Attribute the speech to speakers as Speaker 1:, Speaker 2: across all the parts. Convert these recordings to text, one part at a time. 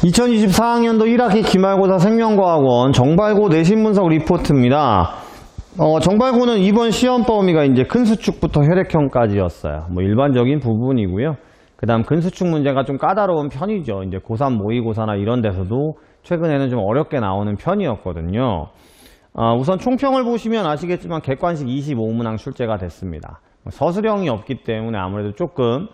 Speaker 1: 2024학년도 1학기 기말고사 생명과학원 정발고 내신 분석 리포트입니다. 정발고는 이번 시험 범위가 이제 큰 수축부터 혈액형까지였어요. 일반적인 부분이고요. 그 다음 근 수축 문제가 좀 까다로운 편이죠. 이제 고3 모의고사나 이런 데서도 최근에는 좀 어렵게 나오는 편이었거든요. 우선 총평을 보시면 아시겠지만 객관식 25문항 출제가 됐습니다. 서술형이 없기 때문에 아무래도 조금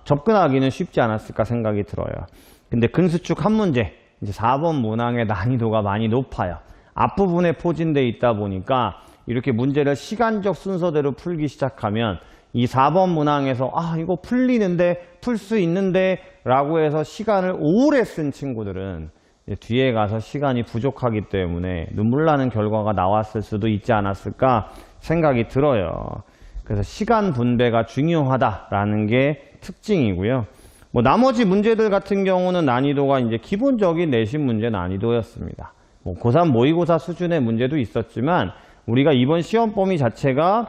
Speaker 1: 접근하기는 쉽지 않았을까 생각이 들어요. 근데 근수축 한 문제, 이제 4번 문항의 난이도가 많이 높아요. 앞부분에 포진되어 있다 보니까 이렇게 문제를 시간적 순서대로 풀기 시작하면 이 4번 문항에서 이거 풀리는데, 풀 수 있는데 라고 해서 시간을 오래 쓴 친구들은 이제 뒤에 가서 시간이 부족하기 때문에 눈물 나는 결과가 나왔을 수도 있지 않았을까 생각이 들어요. 그래서 시간 분배가 중요하다라는 게 특징이고요. 나머지 문제들 같은 경우는 난이도가 이제 기본적인 내신 문제 난이도였습니다. 고3 모의고사 수준의 문제도 있었지만 우리가 이번 시험 범위 자체가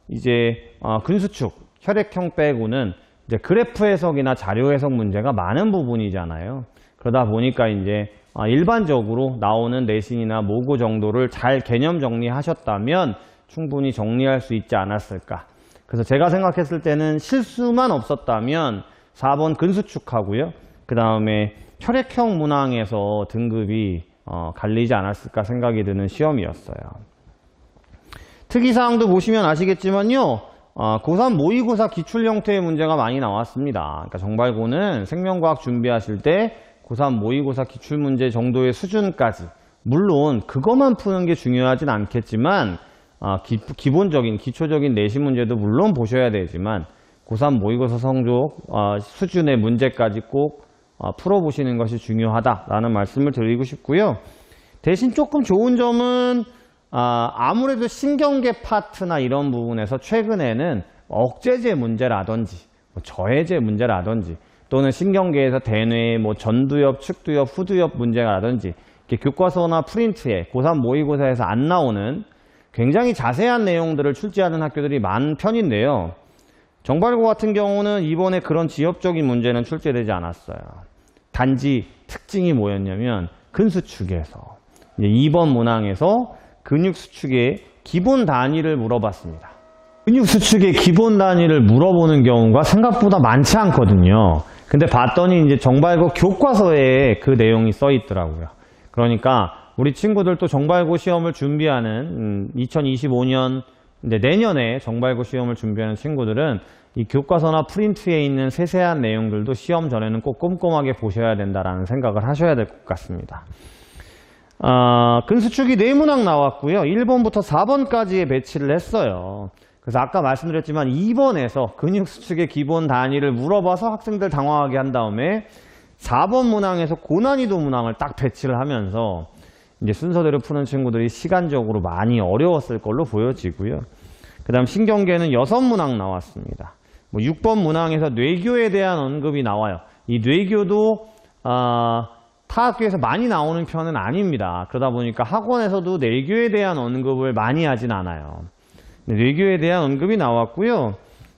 Speaker 1: 이제 근수축, 혈액형 빼고는 이제 그래프 해석이나 자료 해석 문제가 많은 부분이잖아요. 그러다 보니까 이제 일반적으로 나오는 내신이나 모고 정도를 잘 개념 정리하셨다면 충분히 정리할 수 있지 않았을까. 그래서 제가 생각했을 때는 실수만 없었다면 4번 근수축하고요. 그 다음에 혈액형 문항에서 등급이 갈리지 않았을까 생각이 드는 시험이었어요. 특이사항도 보시면 아시겠지만요. 고3 모의고사 기출 형태의 문제가 많이 나왔습니다. 그러니까 정발고는 생명과학 준비하실 때 고3 모의고사 기출문제 정도의 수준까지, 물론 그것만 푸는 게 중요하진 않겠지만 기본적인 기초적인 내신 문제도 물론 보셔야 되지만 고3 모의고사 성적 수준의 문제까지 꼭 풀어보시는 것이 중요하다라는 말씀을 드리고 싶고요. 대신 조금 좋은 점은 아무래도 신경계 파트나 이런 부분에서 최근에는 억제제 문제라든지 저해제 문제라든지 또는 신경계에서 대뇌, 전두엽, 측두엽, 후두엽 문제라든지 교과서나 프린트에 고3 모의고사에서 안 나오는 굉장히 자세한 내용들을 출제하는 학교들이 많은 편인데요. 정발고 같은 경우는 이번에 그런 지엽적인 문제는 출제되지 않았어요. 단지 특징이 뭐였냐면 근수축에서 2번 문항에서 근육수축의 기본 단위를 물어봤습니다. 근육수축의 기본 단위를 물어보는 경우가 생각보다 많지 않거든요. 근데 봤더니 이제 정발고 교과서에 그 내용이 써 있더라고요. 그러니까 우리 친구들도 정발고 시험을 준비하는 2025년 내년에 정발고 시험을 준비하는 친구들은 이 교과서나 프린트에 있는 세세한 내용들도 시험 전에는 꼭 꼼꼼하게 보셔야 된다라는 생각을 하셔야 될 것 같습니다. 근수축이 4문항 나왔고요. 1번부터 4번까지의 배치를 했어요. 그래서 아까 말씀드렸지만 2번에서 근육수축의 기본 단위를 물어봐서 학생들 당황하게 한 다음에 4번 문항에서 고난이도 문항을 딱 배치를 하면서 이제 순서대로 푸는 친구들이 시간적으로 많이 어려웠을 걸로 보여지고요. 그 다음 신경계는 6문항 나왔습니다. 6번 문항에서 뇌교에 대한 언급이 나와요. 이 뇌교도 타 학교에서 많이 나오는 편은 아닙니다. 그러다 보니까 학원에서도 뇌교에 대한 언급을 많이 하진 않아요. 뇌교에 대한 언급이 나왔고요.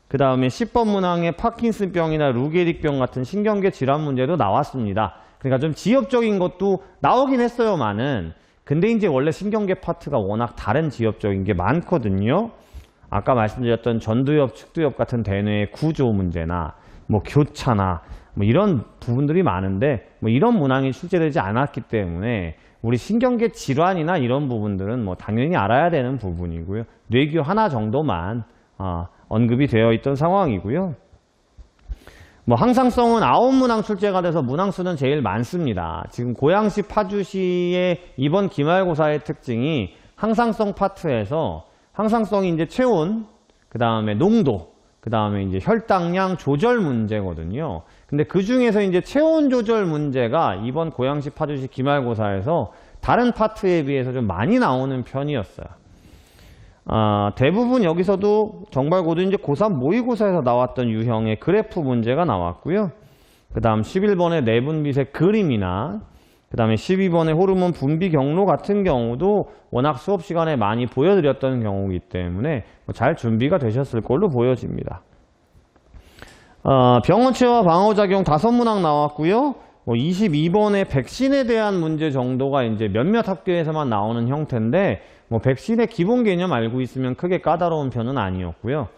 Speaker 1: 그 다음에 10번 문항에 파킨슨병이나 루게릭병 같은 신경계 질환 문제도 나왔습니다. 그러니까 좀 지엽적인 것도 나오긴 했어요만은, 근데 이제 원래 신경계 파트가 워낙 다른 지엽적인 게 많거든요. 아까 말씀드렸던 전두엽, 측두엽 같은 대뇌의 구조 문제나 교차나 이런 부분들이 많은데 이런 문항이 출제되지 않았기 때문에 우리 신경계 질환이나 이런 부분들은 당연히 알아야 되는 부분이고요. 뇌교 하나 정도만 언급이 되어 있던 상황이고요. 항상성은 9문항 출제가 돼서 문항수는 제일 많습니다. 지금 고양시, 파주시의 이번 기말고사의 특징이 항상성 파트에서 항상성이 이제 체온, 그 다음에 농도, 그 다음에 이제 혈당량 조절 문제거든요. 근데 그 중에서 이제 체온 조절 문제가 이번 고양시, 파주시 기말고사에서 다른 파트에 비해서 좀 많이 나오는 편이었어요. 대부분 여기서도 정발고도 이제 고3 모의고사에서 나왔던 유형의 그래프 문제가 나왔고요. 그 다음 11번의 내분비색 그림이나 그 다음에 12번의 호르몬 분비 경로 같은 경우도 워낙 수업 시간에 많이 보여드렸던 경우이기 때문에 잘 준비가 되셨을 걸로 보여집니다. 병원체와 방어작용 5문항 나왔고요. 22번의 백신에 대한 문제 정도가 이제 몇몇 학교에서만 나오는 형태인데, 백신의 기본 개념 알고 있으면 크게 까다로운 편은 아니었고요.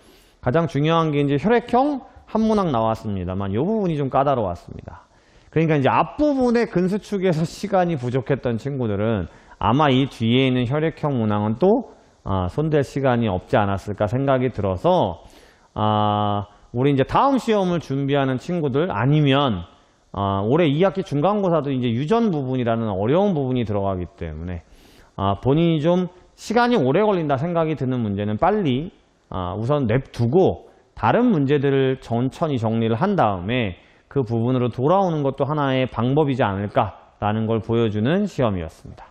Speaker 1: 가장 중요한 게 이제 혈액형 한 문항 나왔습니다만, 이 부분이 좀 까다로웠습니다. 그러니까 이제 앞부분에 근수축에서 시간이 부족했던 친구들은 아마 이 뒤에 있는 혈액형 문항은 또 손댈 시간이 없지 않았을까 생각이 들어서, 우리 이제 다음 시험을 준비하는 친구들 아니면 올해 2학기 중간고사도 이제 유전 부분이라는 어려운 부분이 들어가기 때문에 본인이 좀 시간이 오래 걸린다 생각이 드는 문제는 빨리 우선 냅두고 다른 문제들을 천천히 정리를 한 다음에 그 부분으로 돌아오는 것도 하나의 방법이지 않을까라는 걸 보여주는 시험이었습니다.